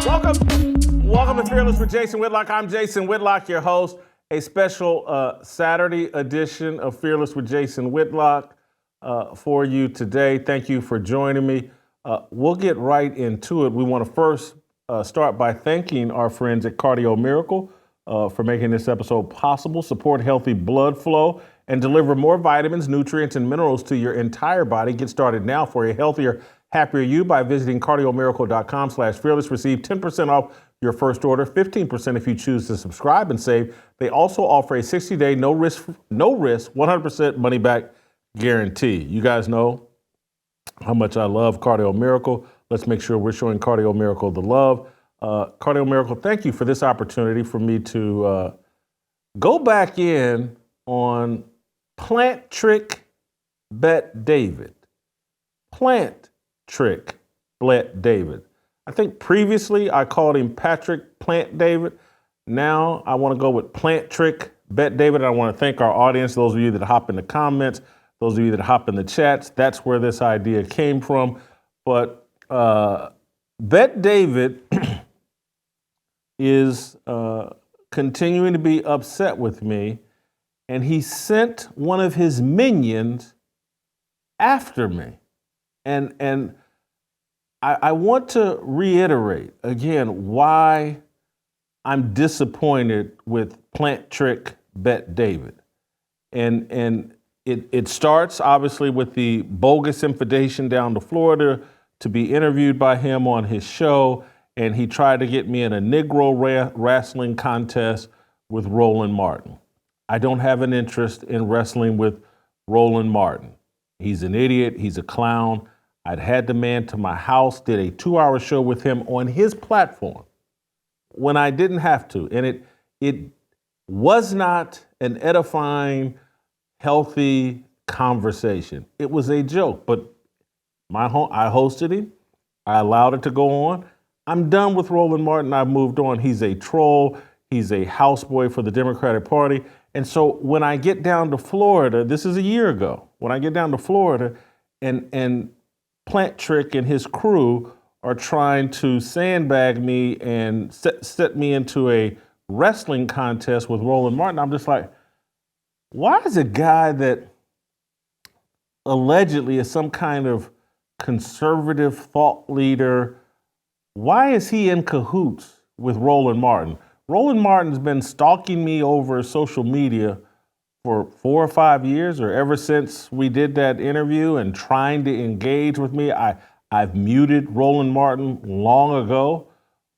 Welcome to Fearless with Jason Whitlock. I'm Jason Whitlock, your host. A special Saturday edition of Fearless with Jason Whitlock for you today. Thank you for joining me. We'll get right into it. We want to first start by thanking our friends at Cardio Miracle for making this episode possible. Support healthy blood flow and deliver more vitamins, nutrients, and minerals to your entire body. Get started now for a healthier, happier you by visiting cardiomiracle.com/fearless. Receive 10% off your first order, 15% if you choose to subscribe and save. They also offer a 60-day, no risk, 100% money back guarantee. You guys know how much I love Cardio Miracle. Let's make sure we're showing Cardio Miracle the love. Cardio Miracle, thank you for this opportunity for me to go back in on Plant Trick Bet David. Plant Trick Bet David. I think previously I called him Patrick Plant David. Now I want to go with Plant Trick Bet David. I want to thank our audience, those of you that hop in the comments, those of you that hop in the chats. That's where this idea came from. But Bet David is continuing to be upset with me, and he sent one of his minions after me. And I want to reiterate again why I'm disappointed with Plant Trick Bet David. And it starts obviously with the bogus invitation down to Florida to be interviewed by him on his show. And he tried to get me in a Negro wrestling contest with Roland Martin. I don't have an interest in wrestling with Roland Martin. He's an idiot. He's a clown. I'd had the man to my house, did a 2-hour show with him on his platform when I didn't have to. And it was not an edifying, healthy conversation. It was a joke, but I hosted him. I allowed it to go on. I'm done with Roland Martin. I've moved on. He's a troll. He's a houseboy for the Democratic Party. And so when I get down to Florida, this is a year ago, when I get down to Florida and Plant Trick and his crew are trying to sandbag me and set me into a wrestling contest with Roland Martin, I'm just like, why is a guy that allegedly is some kind of conservative thought leader, why is he in cahoots with Roland Martin? Roland Martin's been stalking me over social media for 4 or 5 years, or ever since we did that interview and trying to engage with me. I've muted Roland Martin long ago.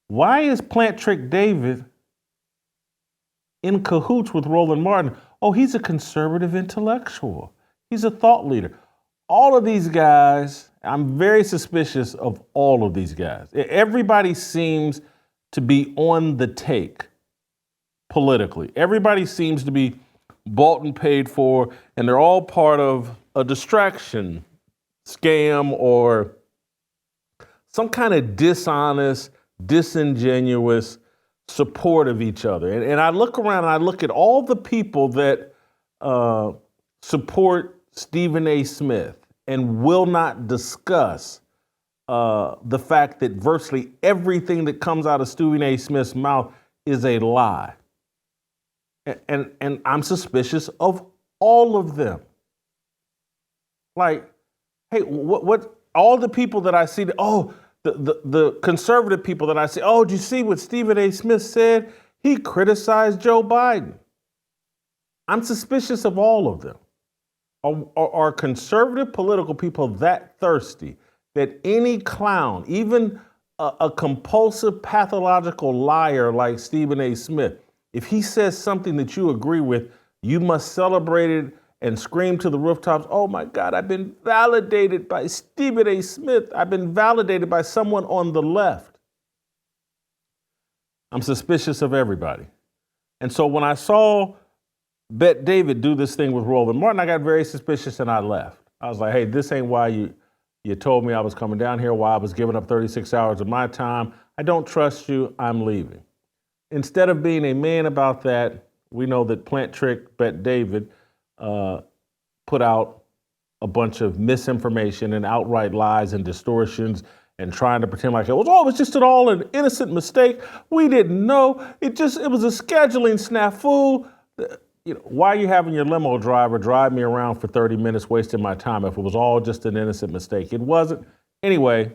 Why is Plant Trick David in cahoots with Roland Martin? Oh, he's a conservative intellectual. He's a thought leader. All of these guys, I'm very suspicious of all of these guys. Everybody seems to be on the take politically. Everybody seems to be bought and paid for, and they're all part of a distraction scam or some kind of dishonest, disingenuous support of each other. And I look around and I look at all the people that support Stephen A. Smith and will not discuss the fact that virtually everything that comes out of Stephen A. Smith's mouth is a lie. And I'm suspicious of all of them. Like, hey, what all the people that I see, the conservative people that I see, oh, did you see what Stephen A. Smith said? He criticized Joe Biden. I'm suspicious of all of them. Are conservative political people that thirsty that any clown, even a compulsive pathological liar like Stephen A. Smith, if he says something that you agree with, you must celebrate it and scream to the rooftops, oh my God, I've been validated by Stephen A. Smith. I've been validated by someone on the left. I'm suspicious of everybody. And so when I saw Bet David do this thing with Roland Martin, I got very suspicious and I left. I was like, hey, this ain't why you told me I was coming down here, why I was giving up 36 hours of my time. I don't trust you. I'm leaving. Instead of being a man about that, we know that Plant Trick Bet David put out a bunch of misinformation and outright lies and distortions and trying to pretend like it was just all an innocent mistake. We didn't know. It was a scheduling snafu. Why are you having your limo driver drive me around for 30 minutes, wasting my time if it was all just an innocent mistake? It wasn't. Anyway,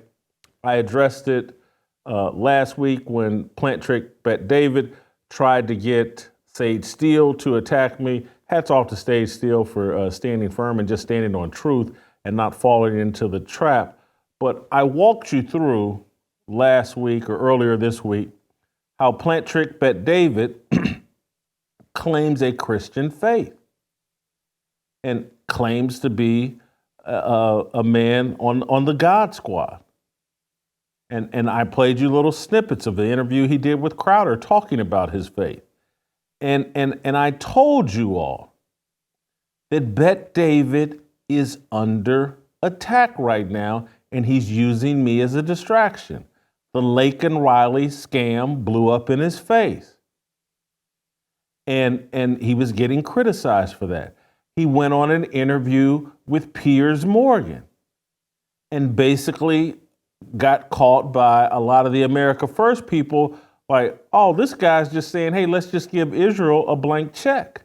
I addressed it last week when Plant Trick Bet David tried to get Sage Steele to attack me. Hats off to Sage Steele for standing firm and just standing on truth and not falling into the trap. But I walked you through last week or earlier this week how Plant Trick Bet David claims a Christian faith and claims to be a man on the God Squad. And I played you little snippets of the interview he did with Crowder talking about his faith. And I told you all that Bet David is under attack right now, and he's using me as a distraction. The Lake and Riley scam blew up in his face. And he was getting criticized for that. He went on an interview with Piers Morgan and basically got caught by a lot of the America First people like, oh, this guy's just saying, hey, let's just give Israel a blank check.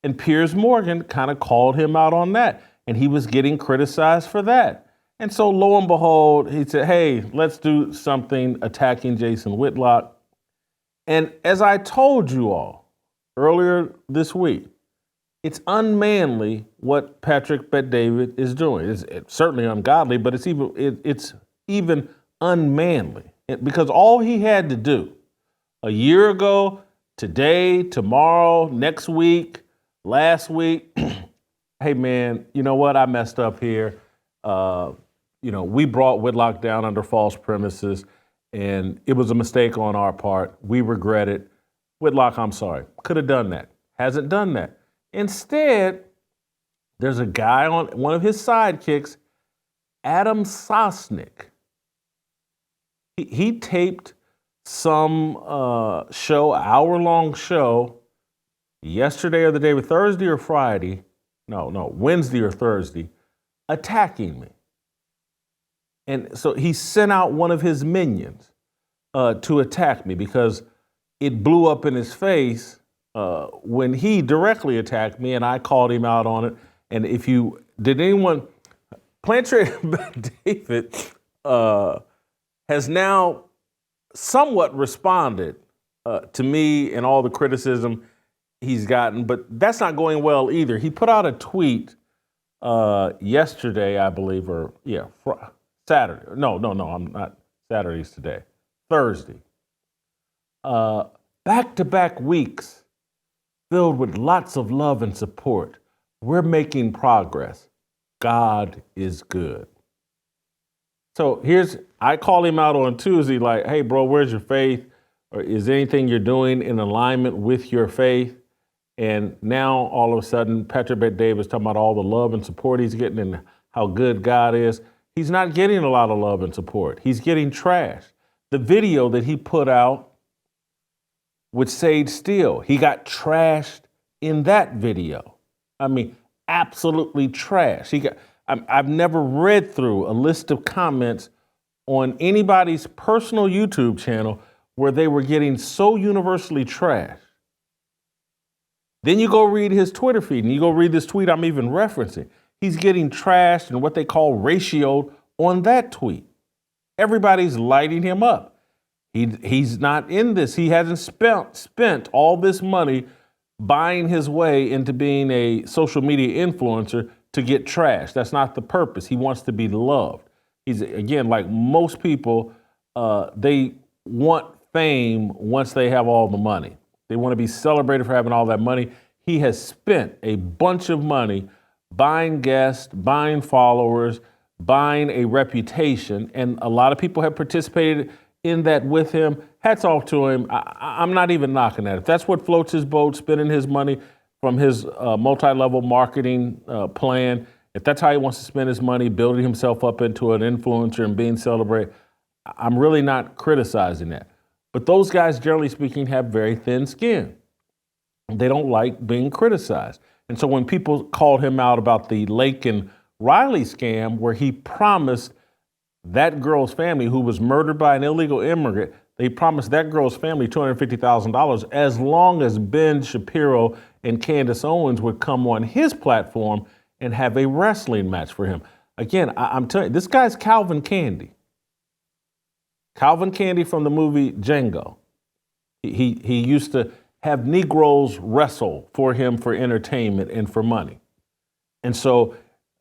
And Piers Morgan kind of called him out on that, and he was getting criticized for that. And so lo and behold, he said, hey, let's do something attacking Jason Whitlock. And as I told you all earlier this week, it's unmanly what Patrick Bet David is doing. It's certainly ungodly, but it's even unmanly. Because all he had to do a year ago, today, tomorrow, next week, last week, hey man, you know what? I messed up here. We brought Whitlock down under false premises, and it was a mistake on our part. We regret it. Whitlock, I'm sorry. Could have done that. Hasn't done that. Instead, there's a guy on one of his sidekicks, Adam Sosnick. He taped some show, hour-long show, yesterday or the day before, Thursday or Friday, Wednesday or Thursday, attacking me. And so he sent out one of his minions to attack me because it blew up in his face when he directly attacked me, and I called him out on it. And Plant Trick David has now somewhat responded to me and all the criticism he's gotten, but that's not going well either. He put out a tweet yesterday, I believe, Saturday. No, I'm not. Saturday's today. Thursday. Back-to-back weeks filled with lots of love and support. We're making progress. God is good. So I call him out on Tuesday like, hey, bro, where's your faith? Or is anything you're doing in alignment with your faith? And now all of a sudden, Patrick Bet David's talking about all the love and support he's getting and how good God is. He's not getting a lot of love and support. He's getting trashed. The video that he put out with Sage Steele, he got trashed in that video. I mean, absolutely trashed. I've never read through a list of comments on anybody's personal YouTube channel where they were getting so universally trashed. Then you go read his Twitter feed and you go read this tweet I'm even referencing. He's getting trashed and what they call ratioed on that tweet. Everybody's lighting him up. He's not in this. He hasn't spent all this money buying his way into being a social media influencer to get trashed. That's not the purpose. He wants to be loved. He's, again, like most people, they want fame once they have all the money. They want to be celebrated for having all that money. He has spent a bunch of money buying guests, buying followers, buying a reputation, and a lot of people have participated in that with him. Hats off to him. I'm not even knocking that. If that's what floats his boat, spending his money from his multi-level marketing plan, if that's how he wants to spend his money, building himself up into an influencer and being celebrated, I'm really not criticizing that. But those guys, generally speaking, have very thin skin. They don't like being criticized. And so when people called him out about the Lake and Riley scam, where he promised that girl's family, who was murdered by an illegal immigrant, they promised that girl's family $250,000 as long as Ben Shapiro and Candace Owens would come on his platform and have a wrestling match for him. Again, I'm telling you, this guy's Calvin Candy. Calvin Candy from the movie Django. He used to have Negroes wrestle for him for entertainment and for money. And so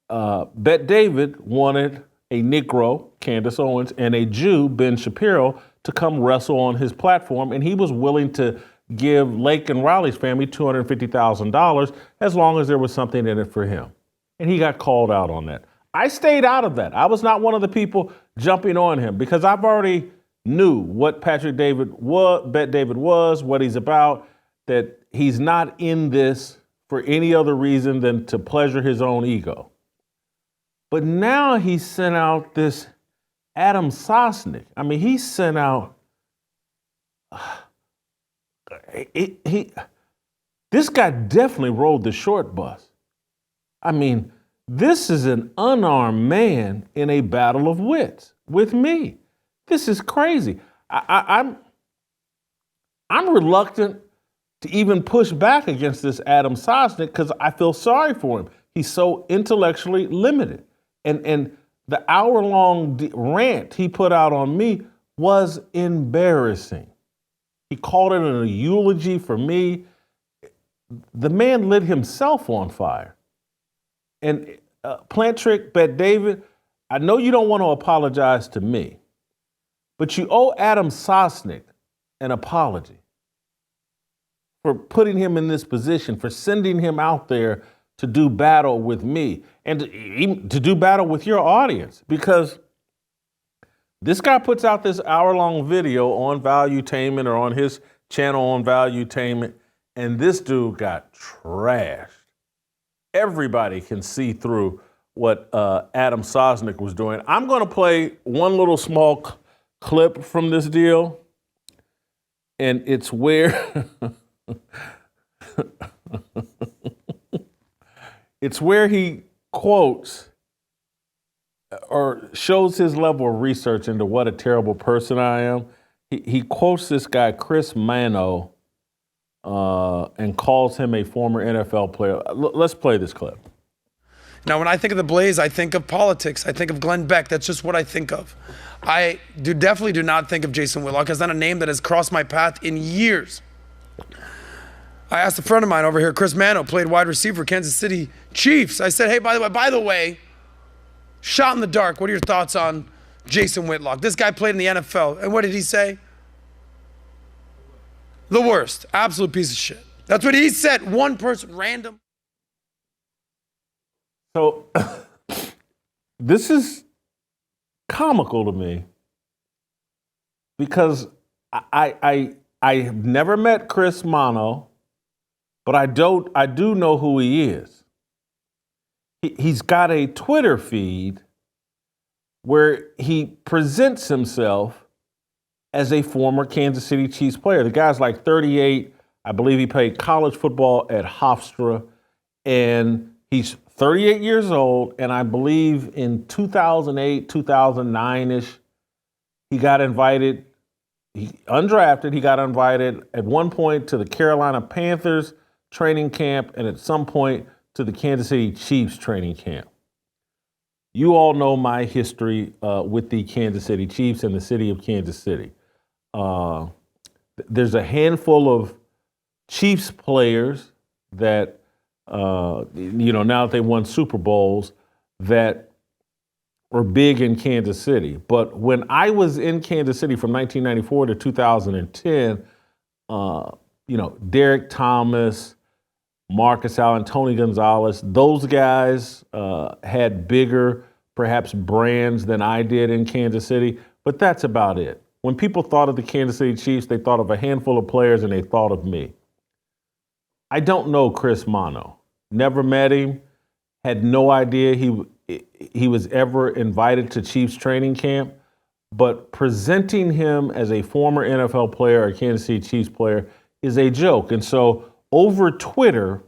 Bet David wanted a Negro, Candace Owens, and a Jew, Ben Shapiro, to come wrestle on his platform, and he was willing to give Lake and Riley's family $250,000 as long as there was something in it for him. And he got called out on that. I stayed out of that. I was not one of the people jumping on him because I've already knew what Bet David was, what he's about, that he's not in this for any other reason than to pleasure his own ego. But now he sent out this Adam Sosnick. I mean, he sent out, this guy definitely rode the short bus. I mean, this is an unarmed man in a battle of wits with me. This is crazy. I'm reluctant to even push back against this Adam Sosnick because I feel sorry for him. He's so intellectually limited. And the hour-long rant he put out on me was embarrassing. He called it a eulogy for me. The man lit himself on fire. And Plant Trick, Bet David, I know you don't want to apologize to me, but you owe Adam Sosnick an apology for putting him in this position, for sending him out there to do battle with me and to do battle with your audience, because this guy puts out this hour-long video on Valuetainment or on his channel on Valuetainment, and this dude got trashed. Everybody can see through what Adam Sosnick was doing. I'm going to play one little small clip from this deal, and it's where it's where he quotes or shows his level of research into what a terrible person I am. He quotes this guy, Chris Mano, and calls him a former NFL player. Let's play this clip. Now, when I think of the Blaze, I think of politics. I think of Glenn Beck. That's just what I think of. I definitely do not think of Jason Whitlock. It's not a name that has crossed my path in years. I asked a friend of mine over here, Chris Mano, played wide receiver for Kansas City Chiefs. I said, hey, by the way, shot in the dark, what are your thoughts on Jason Whitlock? This guy played in the NFL. And what did he say? The worst. Absolute piece of shit. That's what he said. One person, random. So this is comical to me because I have never met Chris Mano, but I do know who he is. He's got a Twitter feed where he presents himself as a former Kansas City Chiefs player. The guy's like 38. I believe he played college football at Hofstra, and he's 38 years old, and I believe in 2008, 2009-ish, he got invited, undrafted, he got invited at one point to the Carolina Panthers training camp and at some point to the Kansas City Chiefs training camp. You all know my history with the Kansas City Chiefs and the city of Kansas City. There's a handful of Chiefs players that now that they won Super Bowls, that were big in Kansas City. But when I was in Kansas City from 1994 to 2010, Derek Thomas, Marcus Allen, Tony Gonzalez, those guys had bigger, perhaps, brands than I did in Kansas City. But that's about it. When people thought of the Kansas City Chiefs, they thought of a handful of players and they thought of me. I don't know Chris Mano. Never met him. Had no idea he was ever invited to Chiefs training camp. But presenting him as a former NFL player or Kansas City Chiefs player is a joke. And so over Twitter,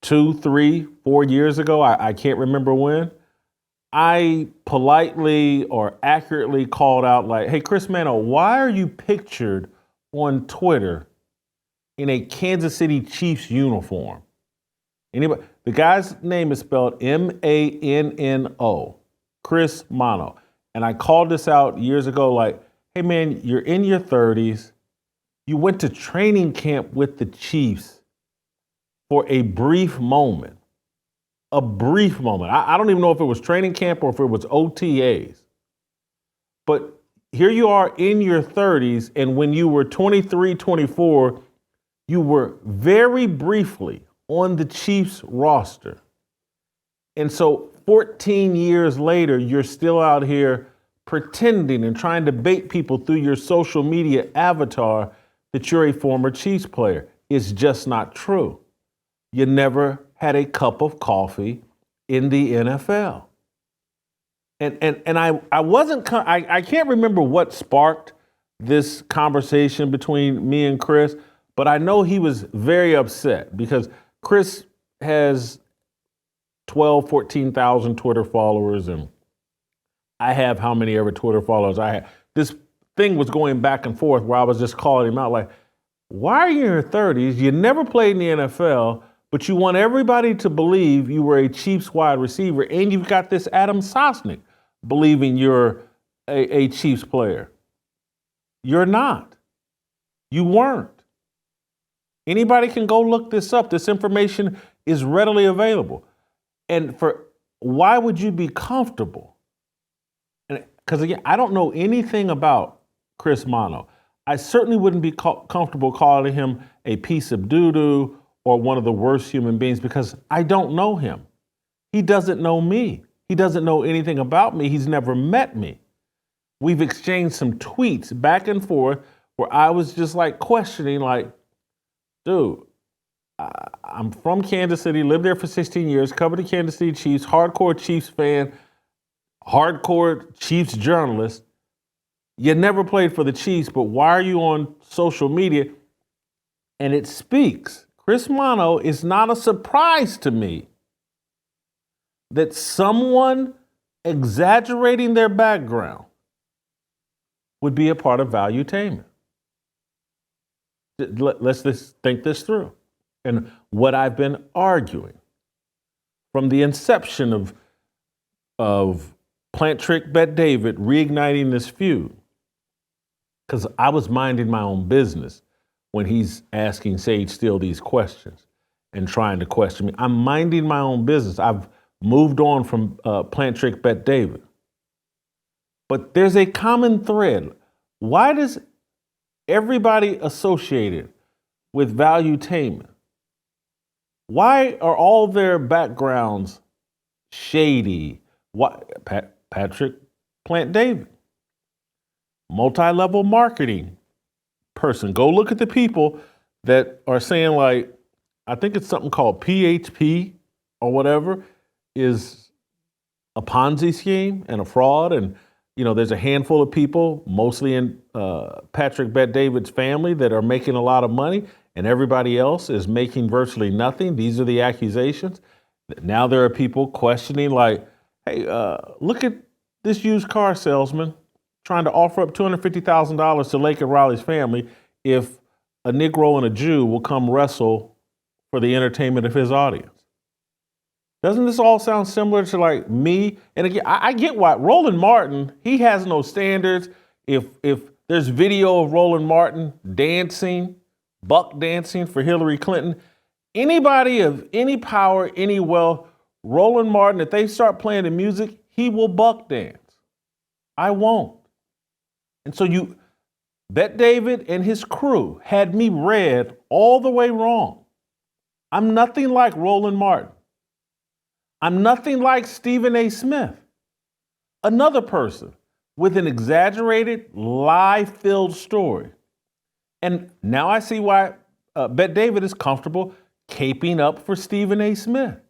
2, 3, 4 years ago, I can't remember when, I politely or accurately called out like, hey, Chris Mano, why are you pictured on Twitter in a Kansas City Chiefs uniform? Anybody? The guy's name is spelled Manno, Chris Mano. And I called this out years ago like, hey man, you're in your 30s. You went to training camp with the Chiefs for a brief moment. A brief moment. I don't even know if it was training camp or if it was OTAs. But here you are in your 30s, and when you were 23, 24, you were very briefly on the Chiefs roster. And so 14 years later, you're still out here pretending and trying to bait people through your social media avatar that you're a former Chiefs player. It's just not true. You never had a cup of coffee in the NFL. And I wasn't, I can't remember what sparked this conversation between me and Chris, but I know he was very upset because Chris has 12, 14,000 Twitter followers, and I have how many ever Twitter followers I have. This thing was going back and forth where I was just calling him out like, why are you in your 30s? You never played in the NFL, but you want everybody to believe you were a Chiefs wide receiver, and you've got this Adam Sosnick believing you're a Chiefs player. You're not. You weren't. Anybody can go look this up. This information is readily available. And why would you be comfortable? Because again, I don't know anything about Chris Mano. I certainly wouldn't be comfortable calling him a piece of doo-doo or one of the worst human beings because I don't know him. He doesn't know me. He doesn't know anything about me. He's never met me. We've exchanged some tweets back and forth where I was just like questioning like, dude, I'm from Kansas City, lived there for 16 years, covered the Kansas City Chiefs, hardcore Chiefs fan, hardcore Chiefs journalist. You never played for the Chiefs, but why are you on social media? And it speaks. Chris Mano is not a surprise to me that someone exaggerating their background would be a part of Valuetainment. Let's just think this through. And what I've been arguing from the inception of Plant Trick Bet David reigniting this feud, because I was minding my own business when he's asking Sage Steele these questions and trying to question me. I'm minding my own business. I've moved on from Plant Trick Bet David. But there's a common thread. Why does everybody associated with Valuetainment, why are all their backgrounds shady? Patrick Plant David, multi-level marketing person. Go look at the people that are saying like, I think it's something called PHP or whatever, is a Ponzi scheme and a fraud. And, you know, there's a handful of people, mostly in Patrick Bet David's family, that are making a lot of money, and everybody else is making virtually nothing. These are the accusations. Now there are people questioning like, hey, look at this used car salesman trying to offer up $250,000 to Lake and Riley's family if a Negro and a Jew will come wrestle for the entertainment of his audience. Doesn't this all sound similar to like me? And again, I get why Roland Martin, he has no standards. If there's video of Roland Martin dancing, buck dancing for Hillary Clinton, anybody of any power, any wealth, Roland Martin, if they start playing the music, he will buck dance. I won't. And so Bet David and his crew had me read all the way wrong. I'm nothing like Roland Martin. I'm nothing like Stephen A. Smith, another person with an exaggerated, lie-filled story. And now I see why Bet David is comfortable caping up for Stephen A. Smith.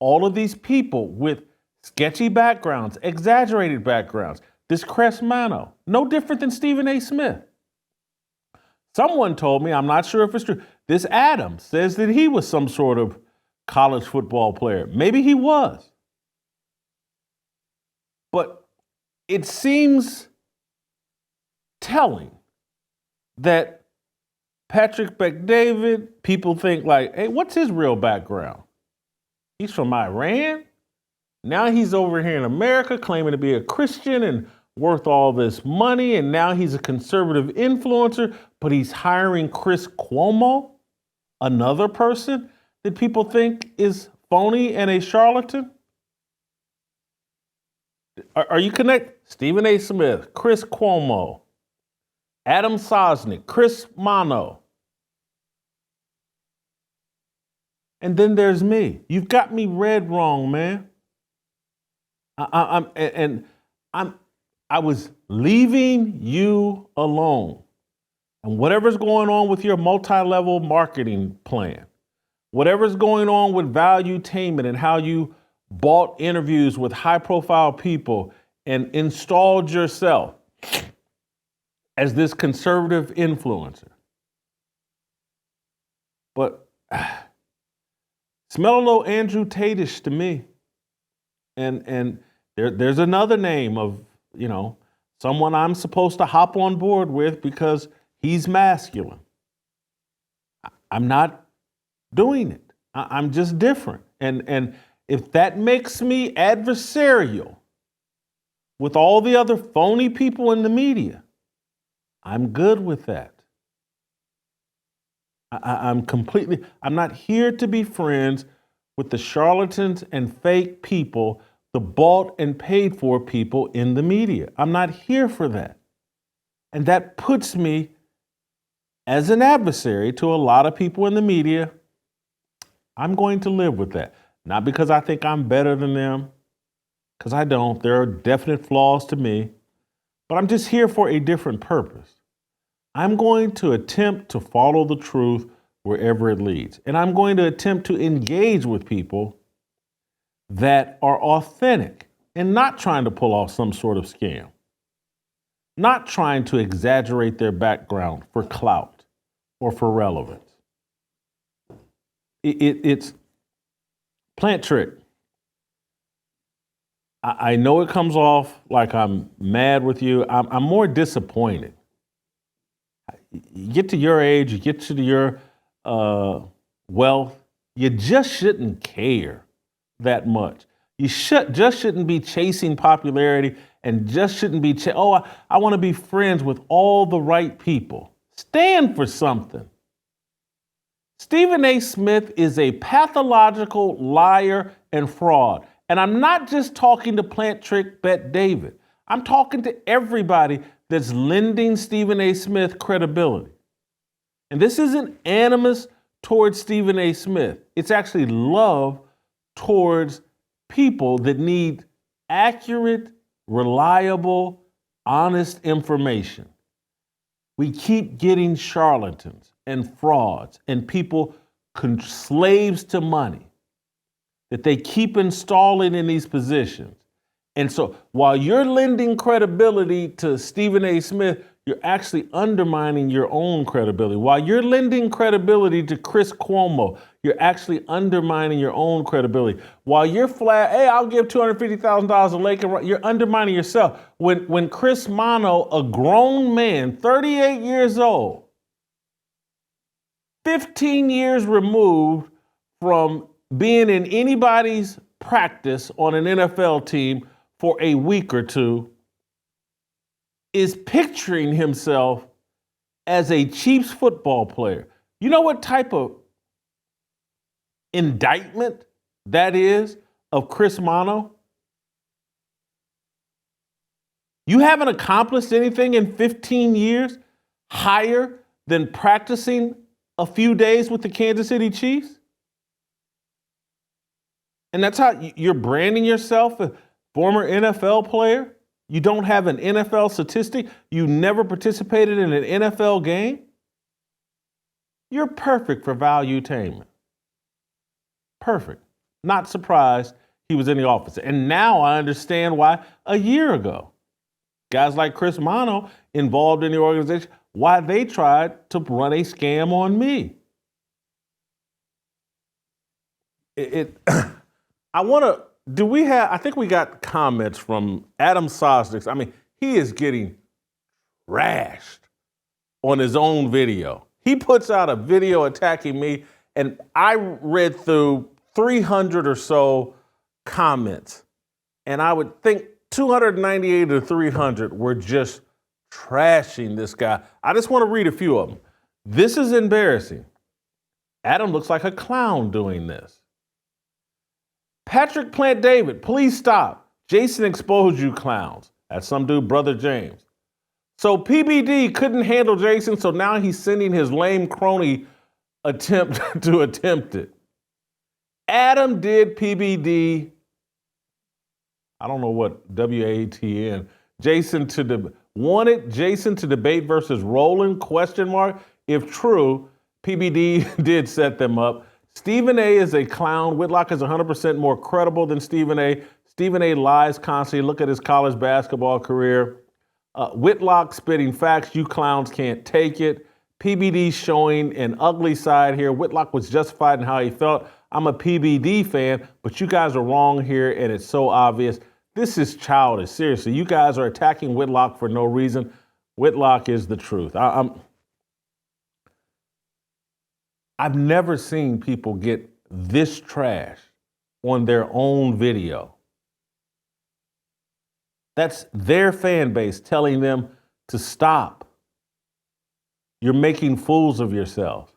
All of these people with sketchy backgrounds, exaggerated backgrounds, this Chris Mano, no different than Stephen A. Smith. Someone told me, I'm not sure if it's true, this Adam says that he was some sort of college football player. Maybe he was. But it seems telling that Patrick Bet-David, people think like, hey, what's his real background? He's from Iran. Now he's over here in America claiming to be a Christian and worth all this money. And now he's a conservative influencer, but he's hiring Chris Cuomo, another person that people think is phony and a charlatan. Are you connected? Stephen A. Smith, Chris Cuomo, Adam Sosnick, Chris Mano. And then there's me. You've got me read wrong, man. I was leaving you alone. And whatever's going on with your multi-level marketing plan, whatever's going on with Valuetainment and how you bought interviews with high-profile people and installed yourself as this conservative influencer. But smell a little Andrew Tate-ish to me. And there's another name of, someone I'm supposed to hop on board with because he's masculine. I'm not doing it. I'm just different. And if that makes me adversarial with all the other phony people in the media, I'm good with that. I'm not here to be friends with the charlatans and fake people, the bought and paid for people in the media. I'm not here for that. And that puts me as an adversary to a lot of people in the media. I'm going to live with that. Not because I think I'm better than them, because I don't. There are definite flaws to me, but I'm just here for a different purpose. I'm going to attempt to follow the truth wherever it leads. And I'm going to attempt to engage with people that are authentic and not trying to pull off some sort of scam, not trying to exaggerate their background for clout or for relevance. It's plant trick. I know it comes off like I'm mad with you. I'm more disappointed. You get to your age, you get to your wealth, you just shouldn't care that much. You just shouldn't be chasing popularity and just shouldn't be, I want to be friends with all the right people. Stand for something. Stephen A. Smith is a pathological liar and fraud. And I'm not just talking to Plant Trick Bet-David. I'm talking to everybody that's lending Stephen A. Smith credibility. And this isn't animus towards Stephen A. Smith. It's actually love towards people that need accurate, reliable, honest information. We keep getting charlatans and frauds and people slaves to money that they keep installing in these positions. And so while you're lending credibility to Stephen A. Smith, you're actually undermining your own credibility. While you're lending credibility to Chris Cuomo, you're actually undermining your own credibility. While you're hey, I'll give $250,000 a Laker, you're undermining yourself. When Chris Mano, a grown man, 38 years old, 15 years removed from being in anybody's practice on an NFL team for a week or two, is picturing himself as a Chiefs football player. You know what type of indictment that is of Chris Mano? You haven't accomplished anything in 15 years higher than practicing a few days with the Kansas City Chiefs? And that's how you're branding yourself a former NFL player? You don't have an NFL statistic? You never participated in an NFL game? You're perfect for Valuetainment. Perfect. Not surprised he was in the office. And now I understand why a year ago, guys like Chris Mano involved in the organization, why they tried to run a scam on me. I want to I think we got comments from Adam Sosnick. I mean, he is getting trashed on his own video. He puts out a video attacking me, and I read through 300 or so comments, and I would think 298 or 300 were just trashing this guy. I just want to read a few of them. This is embarrassing. Adam looks like a clown doing this. Patrick Plant David, please stop. Jason exposed you clowns. That's some dude, Brother James. So PBD couldn't handle Jason, so now he's sending his lame crony attempt to attempt it. Adam did PBD, I don't know what, WATN, wanted Jason to debate versus Roland, ? If true, PBD did set them up. Stephen A is a clown. Whitlock is 100% more credible than Stephen A. Stephen A lies constantly. Look at his college basketball career. Whitlock spitting facts. You clowns can't take it. PBD showing an ugly side here. Whitlock was justified in how he felt. I'm a PBD fan, but you guys are wrong here, and it's so obvious. This is childish. Seriously, you guys are attacking Whitlock for no reason. Whitlock is the truth. I've never seen people get this trash on their own video. That's their fan base telling them to stop. You're making fools of yourselves.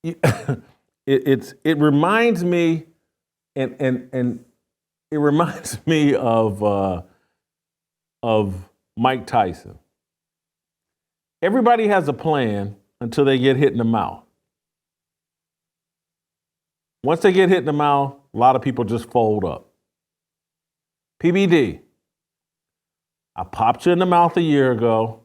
It reminds me, and it reminds me of Mike Tyson. Everybody has a plan until they get hit in the mouth. Once they get hit in the mouth, a lot of people just fold up. PBD, I popped you in the mouth a year ago.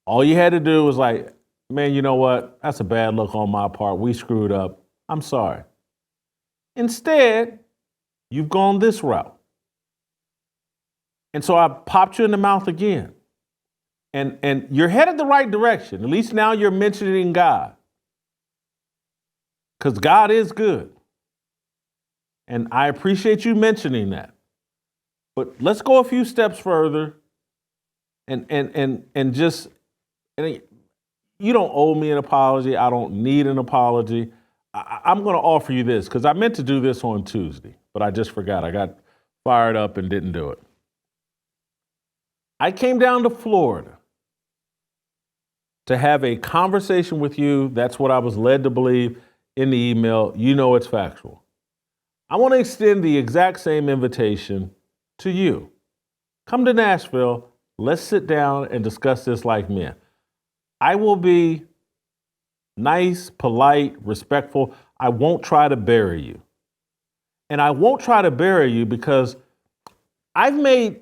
All you had to do was like, man, you know what? That's a bad look on my part. We screwed up. I'm sorry. Instead, you've gone this route. And so I popped you in the mouth again. And you're headed the right direction. At least now you're mentioning God. Because God is good. And I appreciate you mentioning that. But let's go a few steps further and you don't owe me an apology. I don't need an apology. I'm going to offer you this because I meant to do this on Tuesday, but I just forgot. I got fired up and didn't do it. I came down to Florida to have a conversation with you. That's what I was led to believe in the email. You know it's factual. I want to extend the exact same invitation to you. Come to Nashville. Let's sit down and discuss this like men. I will be nice, polite, respectful. I won't try to bury you. And I won't try to bury you because I've made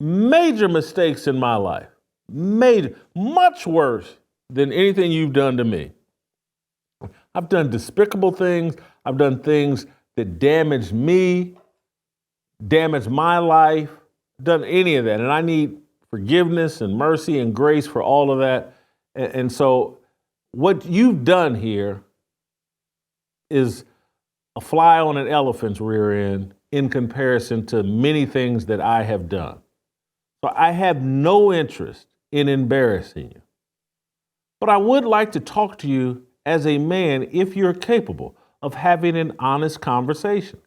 major mistakes in my life. Much worse than anything you've done to me. I've done despicable things. I've done things that damaged me, damaged my life, done any of that. And I need forgiveness and mercy and grace for all of that. And so what you've done here is a fly on an elephant's rear end in comparison to many things that I have done. So I have no interest in embarrassing you. But I would like to talk to you as a man if you're capable of having an honest conversation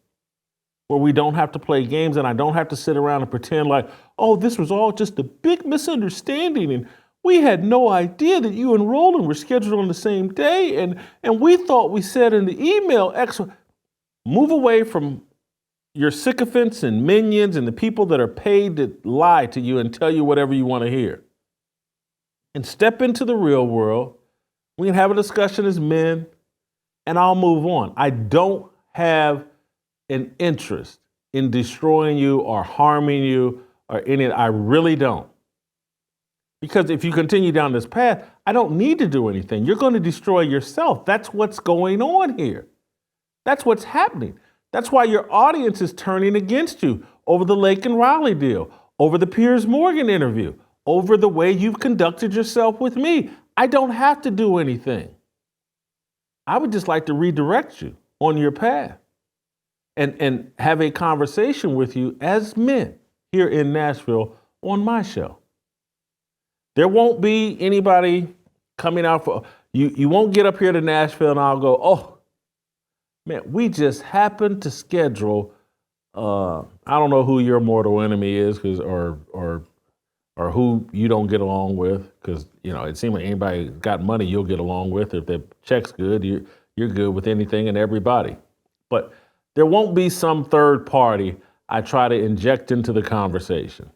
where we don't have to play games and I don't have to sit around and pretend like, oh, this was all just a big misunderstanding and we had no idea that you and Roland were scheduled on the same day and we thought we said in the email X. Move away from your sycophants and minions and the people that are paid to lie to you and tell you whatever you want to hear. And step into the real world. We can have a discussion as men and I'll move on. I don't have an interest in destroying you or harming you or any. I really don't. Because if you continue down this path, I don't need to do anything. You're going to destroy yourself. That's what's going on here. That's what's happening. That's why your audience is turning against you over the Lake and Raleigh deal, over the Piers Morgan interview, over the way you've conducted yourself with me. I don't have to do anything. I would just like to redirect you on your path. and have a conversation with you as men here in Nashville on my show. There won't be anybody coming out for you. You won't get up here to Nashville and I'll go, oh, man, we just happened to schedule. I don't know who your mortal enemy is, or who you don't get along with, because it seems like anybody got money you'll get along with. If their check's good, you're good with anything and everybody. But there won't be some third party I try to inject into the conversation.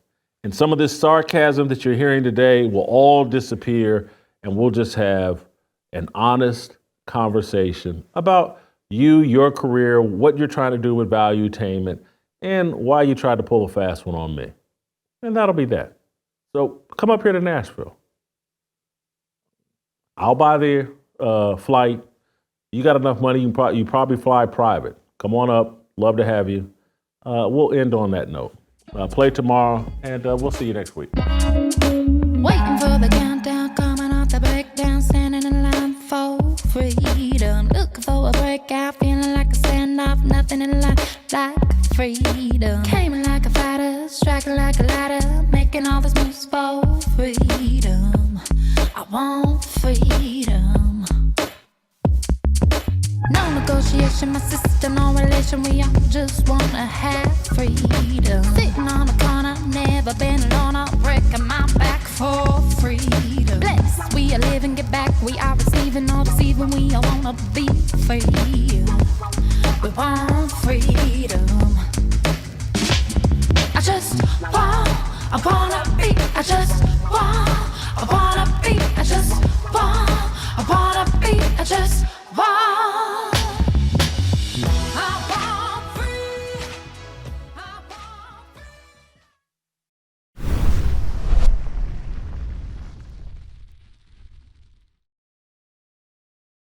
And some of this sarcasm that you're hearing today will all disappear, and we'll just have an honest conversation about you, your career, what you're trying to do with Valuetainment, and why you tried to pull a fast one on me. And that'll be that. So come up here to Nashville. I'll buy the flight. You got enough money, you probably fly private. Come on up. Love to have you. We'll end on that note. Play tomorrow, and we'll see you next week. Waiting for the countdown, coming off the breakdown, standing in line for freedom. Looking for a breakout, feeling like a standoff, nothing in life like freedom. Came in like a fighter, striking like a ladder, making all these moves for freedom. I want freedom. No negotiation, my sister, no relation. We all just wanna have freedom. Sitting on the corner, never been alone. I'm breaking my back for freedom. Blessed, we are living, get back. We are receiving, all deceiving. We all wanna be free. We want freedom. I wanna be. I wanna be. I wanna be. I wanna be. I wanna